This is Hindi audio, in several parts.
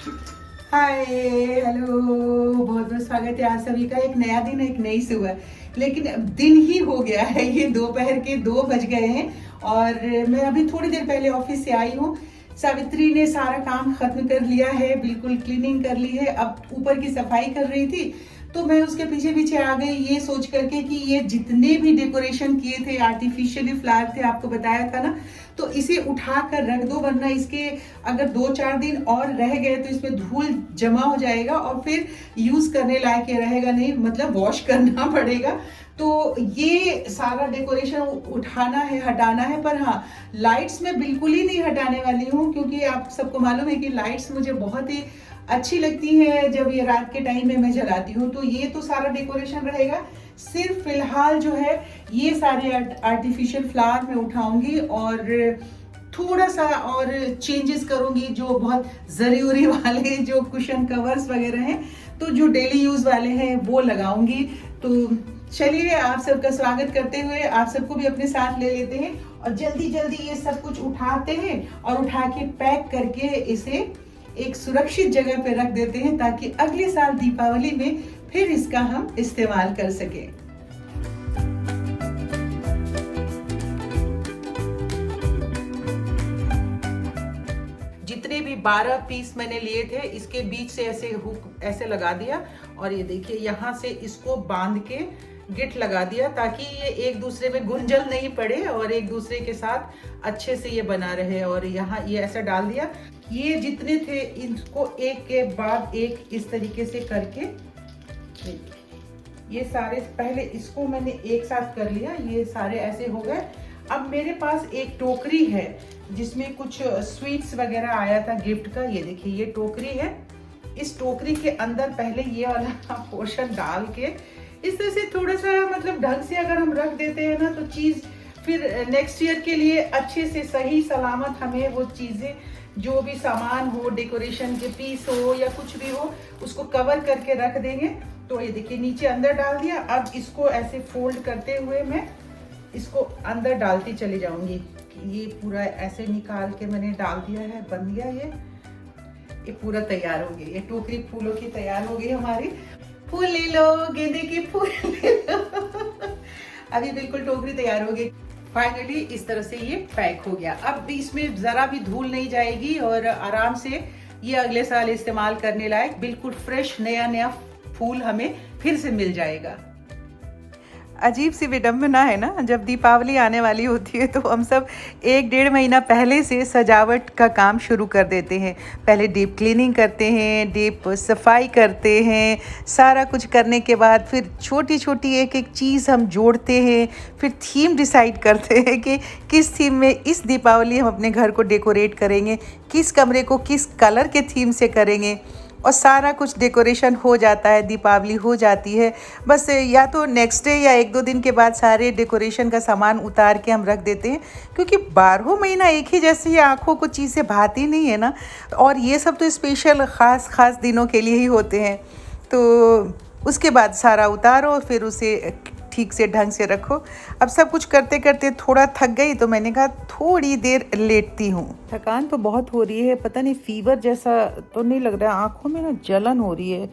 हाय, हेलो, बहुत बहुत स्वागत है आप सभी का। एक नया दिन, एक नई सुबह। लेकिन दिन ही हो गया है, ये दोपहर के 2 बज गए हैं और मैं अभी थोड़ी देर पहले ऑफिस से आई हूँ। सावित्री ने सारा काम खत्म कर लिया है, बिल्कुल क्लीनिंग कर ली है। अब ऊपर की सफाई कर रही थी तो मैं उसके पीछे पीछे आ गई, ये सोच करके कि ये जितने भी डेकोरेशन किए थे, आर्टिफिशियली फ्लावर थे, आपको बताया था ना, तो इसे उठा कर रख दो, वरना इसके अगर 2-4 दिन और रह गए तो इसमें धूल जमा हो जाएगा और फिर यूज करने लायक ये रहेगा नहीं, मतलब वॉश करना पड़ेगा। तो ये सारा डेकोरेशन उठाना है, हटाना है। पर हाँ, लाइट्स मैं बिल्कुल ही नहीं हटाने वाली हूँ, क्योंकि आप सबको मालूम है कि लाइट्स मुझे बहुत ही अच्छी लगती है जब ये रात के टाइम में मैं जलाती हूँ। तो ये तो सारा डेकोरेशन रहेगा। सिर्फ फिलहाल जो है ये सारे आर्टिफिशियल फ्लावर मैं उठाऊंगी और थोड़ा सा और चेंजेस करूंगी। जो बहुत जरूरी वाले जो कुशन कवर्स वगैरह हैं, तो जो डेली यूज वाले हैं वो लगाऊंगी। तो चलिए, आप सबका स्वागत करते हुए आप सबको भी अपने साथ ले लेते हैं और जल्दी जल्दी ये सब कुछ उठाते हैं और उठा के पैक करके इसे एक सुरक्षित जगह पे रख देते हैं, ताकि अगले साल दीपावली में फिर इसका हम इस्तेमाल कर सकें। जितने भी 12 पीस मैंने लिए थे, इसके बीच से ऐसे हुक ऐसे लगा दिया और ये देखिए यहाँ से इसको बांध के गिट लगा दिया, ताकि ये एक दूसरे में गुंजल नहीं पड़े और एक दूसरे के साथ अच्छे से ये बना रहे। और यहाँ ये ऐसा डाल दिया। ये जितने थे इनको एक के बाद एक इस तरीके से करके ये सारे, पहले इसको मैंने एक साथ कर लिया, ये सारे ऐसे हो गए। अब मेरे पास एक टोकरी है जिसमें कुछ स्वीट्स वगैरह आया था गिफ्ट का। ये देखिए, ये टोकरी है। इस टोकरी के अंदर पहले ये वाला पोर्शन डाल के इस तरह से थोड़ा सा, मतलब ढंग से अगर हम रख देते हैं ना, तो चीज फिर नेक्स्ट ईयर के लिए अच्छे से सही सलामत हमें वो चीजें, जो भी सामान हो, डेकोरेशन के पीस हो या कुछ भी हो, उसको कवर करके रख देंगे। तो ये देखिए, नीचे अंदर डाल दिया। अब इसको ऐसे फोल्ड करते हुए मैं इसको अंदर डालती चली जाऊंगी। ये पूरा ऐसे निकाल के मैंने डाल दिया है, बन गया ये पूरा तैयार हो गया। ये टोकरी फूलों की तैयार हो गई हमारी। फूल ले लो, गेंदे के फूल ले लो। अभी बिल्कुल टोकरी तैयार हो गई। फाइनली इस तरह से ये पैक हो गया। अब इसमें जरा भी धूल नहीं जाएगी और आराम से ये अगले साल इस्तेमाल करने लायक बिल्कुल फ्रेश नया नया फूल हमें फिर से मिल जाएगा। अजीब सी विडम्बना है ना, जब दीपावली आने वाली होती है तो हम सब 1-1.5 महीना पहले से सजावट का काम शुरू कर देते हैं। पहले डीप क्लीनिंग करते हैं, डीप सफाई करते हैं, सारा कुछ करने के बाद फिर छोटी छोटी एक एक चीज़ हम जोड़ते हैं। फिर थीम डिसाइड करते हैं कि किस थीम में इस दीपावली हम अपने घर को डेकोरेट करेंगे, किस कमरे को किस कलर के थीम से करेंगे। और सारा कुछ डेकोरेशन हो जाता है, दीपावली हो जाती है। बस या तो नेक्स्ट डे या 1-2 दिन के बाद सारे डेकोरेशन का सामान उतार के हम रख देते हैं, क्योंकि 12 महीना एक ही जैसी आँखों को चीज़ें भाती नहीं है ना। और ये सब तो स्पेशल ख़ास दिनों के लिए ही होते हैं। तो उसके बाद सारा उतारो, फिर उसे ठीक से ढंग से रखो। अब सब कुछ करते करते थोड़ा थक गई, तो मैंने कहा थोड़ी देर लेटती हूँ। थकान तो बहुत हो रही है, पता नहीं फीवर जैसा तो नहीं लग रहा है, आँखों में ना जलन हो रही है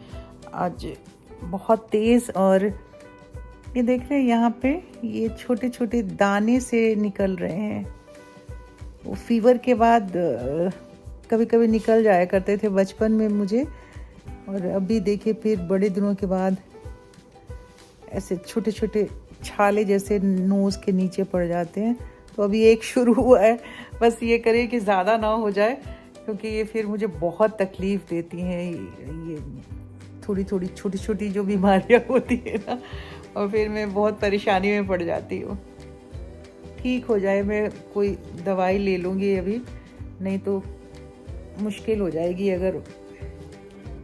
आज बहुत तेज़। और ये देख रहे हैं यहाँ पे ये छोटे छोटे दाने से निकल रहे हैं। वो फीवर के बाद कभी कभी निकल जाया करते थे बचपन में मुझे, और अभी देखिए फिर बड़े दिनों के बाद ऐसे छोटे छोटे छाले जैसे नोज़ के नीचे पड़ जाते हैं। तो अभी एक शुरू हुआ है, बस ये करे कि ज़्यादा ना हो जाए, क्योंकि ये फिर मुझे बहुत तकलीफ़ देती हैं। ये थोड़ी थोड़ी छोटी छोटी जो बीमारियां होती है ना, और फिर मैं बहुत परेशानी में पड़ जाती हूँ। ठीक हो जाए, मैं कोई दवाई ले लूँगी अभी, नहीं तो मुश्किल हो जाएगी। अगर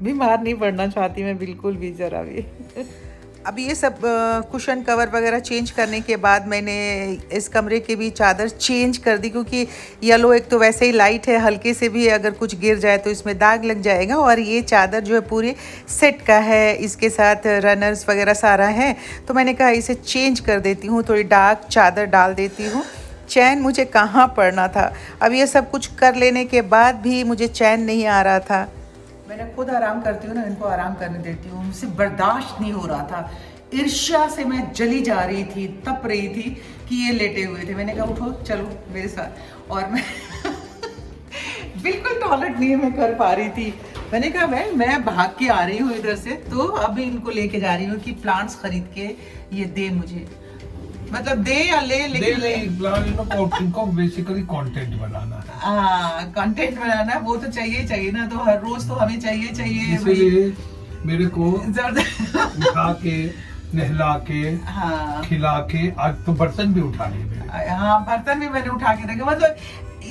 बीमार नहीं पड़ना चाहती मैं बिल्कुल भी, ज़रा भी। अब ये सब कुशन कवर वगैरह चेंज करने के बाद मैंने इस कमरे की भी चादर चेंज कर दी, क्योंकि येलो एक तो वैसे ही लाइट है, हल्के से भी अगर कुछ गिर जाए तो इसमें दाग लग जाएगा। और ये चादर जो है पूरे सेट का है, इसके साथ रनर्स वगैरह सारा है। तो मैंने कहा इसे चेंज कर देती हूँ, थोड़ी डार्क चादर डाल देती हूँ। चैन मुझे कहाँ पड़ना था। अब ये सब कुछ कर लेने के बाद भी मुझे चैन नहीं आ रहा था। मैंने खुद आराम करती हूँ ना, इनको आराम करने देती हूँ। मुझसे बर्दाश्त नहीं हो रहा था, ईर्ष्या से मैं जली जा रही थी, तप रही थी कि ये लेटे हुए थे। मैंने कहा उठो चलो मेरे साथ, और मैं बिल्कुल टॉयलेट नहीं मैं कर पा रही थी। मैंने कहा मैं भाग के आ रही हूँ इधर से, तो अभी इनको लेके जा रही हूँ कि प्लांट्स खरीद के ये दे मुझे, मतलब दे या ले, लेकिन इनको बेसिकली कंटेंट बनाना है। हाँ, कंटेंट बनाना वो तो चाहिए ना, तो हर रोज तो हमें चाहिए इसलिए मेरे को उठा के, नहला के, हाँ, खिला के, आज तो बर्तन भी उठा लिए मेरे। हाँ, बर्तन भी मैंने उठा के रखे। मतलब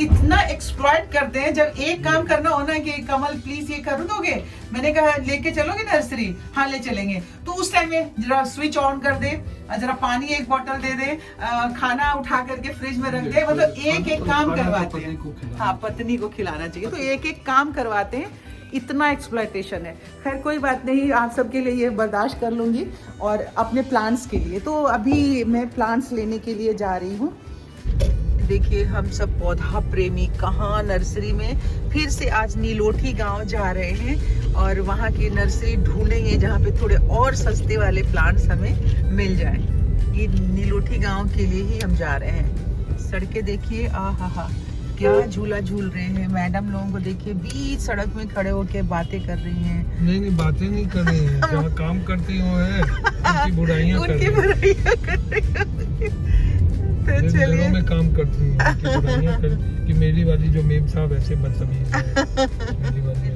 इतना एक्सप्लॉइट करते हैं। जब एक काम करना हो ना कि कमल प्लीज ये कर दोगे, मैंने कहा लेके चलोगे नर्सरी, हाँ ले चलेंगे, तो उस टाइम में जरा स्विच ऑन कर दे, जरा पानी एक बोतल दे दे, खाना उठा करके फ्रिज में रख दे, मतलब एक काम करवाते हैं। हाँ, पत्नी को खिलाना चाहिए, तो एक काम करवाते हैं। इतना एक्सप्लॉयटेशन है। खैर कोई बात नहीं, आप सबके लिए ये बर्दाश्त कर लूंगी, और अपने प्लांट्स के लिए। तो अभी मैं प्लांट्स लेने के लिए जा रही हूँ। देखिए हम सब पौधा प्रेमी कहाँ नर्सरी में फिर से आज नीलोठी गांव जा रहे हैं, और वहाँ की नर्सरी ढूंढेंगे जहाँ पे थोड़े और सस्ते वाले प्लांट्स हमें मिल जाएं। ये नीलोठी गांव के लिए ही हम जा रहे हैं। सड़कें देखिए, आहा क्या झूला झूल रहे हैं। मैडम लोगों को देखिए बीच सड़क में खड़े होकर बातें कर रही हैं। नहीं बातें नहीं कर रही हैं, जहाँ काम करती हो है उनकी बुराइयां कर रही हैं। तो चलिए में काम करती है कि मेरी वाली जो मेम साहब ऐसे बदतमीज है।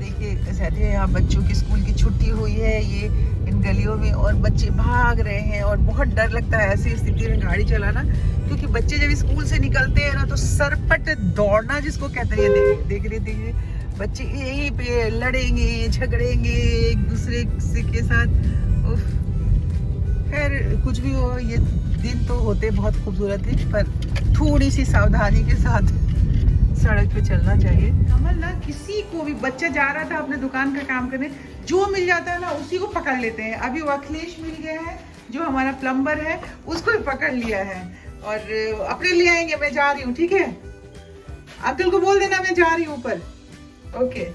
देखिए साथियों, यहाँ बच्चों की स्कूल की छुट्टी हुई है, ये इन गलियों में, और बच्चे भाग रहे हैं, और बहुत डर लगता है ऐसी स्थिति में गाड़ी चलाना, क्योंकि बच्चे जब स्कूल से निकलते हैं ना तो सरपट दौड़ना जिसको कहते हैं। देखिए बच्चे यहीं पे लड़ेंगे, झगड़ेंगे एक दूसरे के साथ। उफ, खैर कुछ भी हो, ये दिन तो होते बहुत खूबसूरत है, पर थोड़ी सी सावधानी के साथ सड़क पे चलना चाहिए। कमल ना किसी को भी, बच्चा जा रहा था अपने दुकान का काम करने, जो मिल जाता है ना उसी को पकड़ लेते हैं। अभी वो अखिलेश मिल गया है जो हमारा प्लम्बर है, उसको भी पकड़ लिया है, और अपने ले आएंगे। मैं जा रही हूँ, ठीक है, अंकल को बोल देना मैं जा रही हूँ ऊपर। ओके।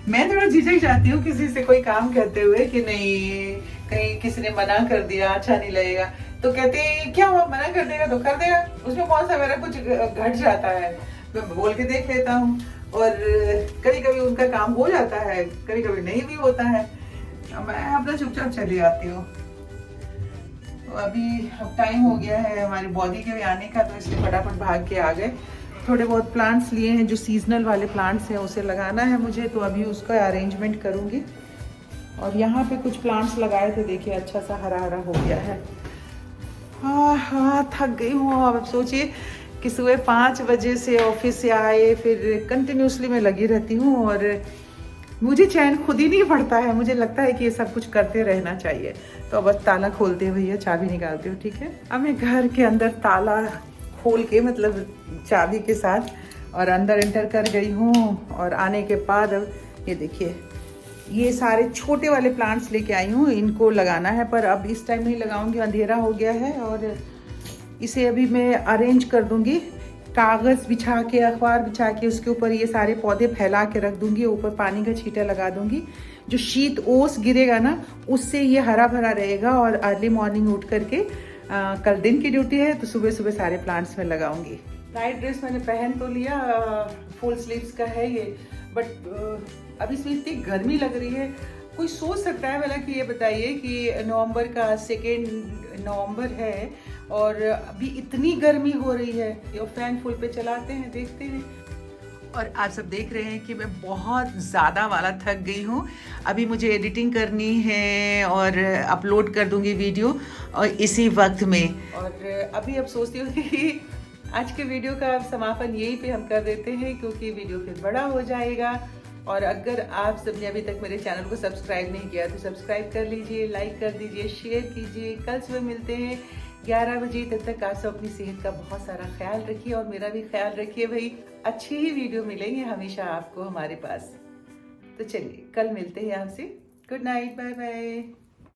मैं थोड़ा झिझक जाती हूँ किसी से कोई काम करते हुए कि नहीं कहीं किसी ने मना कर दिया, अच्छा नहीं लगेगा, तो कहते हैं क्या हुआ, मना कर देगा तो कर देगा, उसमें कौन सा मेरा कुछ घट जाता है। मैं बोल के देख लेता हूँ, और कभी कभी उनका काम हो जाता है, कभी कभी नहीं भी होता है, मैं अपना चुपचाप चली आती हूँ। अभी अब टाइम हो गया है हमारी बॉडी के भी आने का, तो इसलिए फटाफट भाग के आ गए। थोड़े बहुत प्लांट्स लिए हैं, जो सीजनल वाले प्लांट्स हैं उसे लगाना है मुझे, तो अभी उसका अरेंजमेंट करूँगी। और यहाँ पे कुछ प्लांट्स लगाए थे, देखिए अच्छा सा हरा हरा हो गया है। हाँ थक गई हूँ। अब सोचिए कि सुबह 5 बजे से ऑफिस से आए, फिर कंटिन्यूसली मैं लगी रहती हूँ, और मुझे चैन खुद ही नहीं पड़ता है। मुझे लगता है कि ये सब कुछ करते रहना चाहिए। तो बस ताला खोलते हुए ये चाबी निकालती हूँ, ठीक है। अब मैं घर के अंदर ताला खोल के, मतलब चाबी के साथ, और अंदर एंटर कर गई हूँ। और आने के बाद अब ये देखिए, ये सारे छोटे वाले प्लांट्स लेके आई हूँ, इनको लगाना है, पर अब इस टाइम नहीं लगाऊंगी, अंधेरा हो गया है। और इसे अभी मैं अरेंज कर दूंगी, कागज़ बिछा के, अखबार बिछा के, उसके ऊपर ये सारे पौधे फैला के रख दूंगी, ऊपर पानी का छींटा लगा दूंगी। जो शीत ओस गिरेगा ना, उससे ये हरा भरा रहेगा। और अर्ली मॉर्निंग उठ करके, कल दिन की ड्यूटी है तो सुबह सुबह सारे प्लांट्स में लगाऊंगी। नाइट ड्रेस मैंने पहन तो लिया, फुल स्लीव्स का है ये, बट अभी इसमें इतनी गर्मी लग रही है। कोई सोच सकता है भला कि ये बताइए कि नवंबर का 2 नवंबर है और अभी इतनी गर्मी हो रही है, ये फैन फुल पे चलाते हैं, देखते हैं। और आप सब देख रहे हैं कि मैं बहुत ज़्यादा वाला थक गई हूँ। अभी मुझे एडिटिंग करनी है और अपलोड कर दूंगी वीडियो और इसी वक्त में। और अभी अब सोचती हूँ कि आज के वीडियो का समापन यहीं पे हम कर देते हैं, क्योंकि वीडियो फिर बड़ा हो जाएगा। और अगर आप सबने अभी तक मेरे चैनल को सब्सक्राइब नहीं किया तो सब्सक्राइब कर लीजिए, लाइक कर दीजिए, शेयर कीजिए। कल सुबह मिलते हैं 11 बजे। तब तक आप सब अपनी सेहत का बहुत सारा ख्याल रखिए और मेरा भी ख्याल रखिए भाई। अच्छी ही वीडियो मिलेंगे हमेशा आपको हमारे पास। तो चलिए कल मिलते हैं आपसे। Good night, bye bye.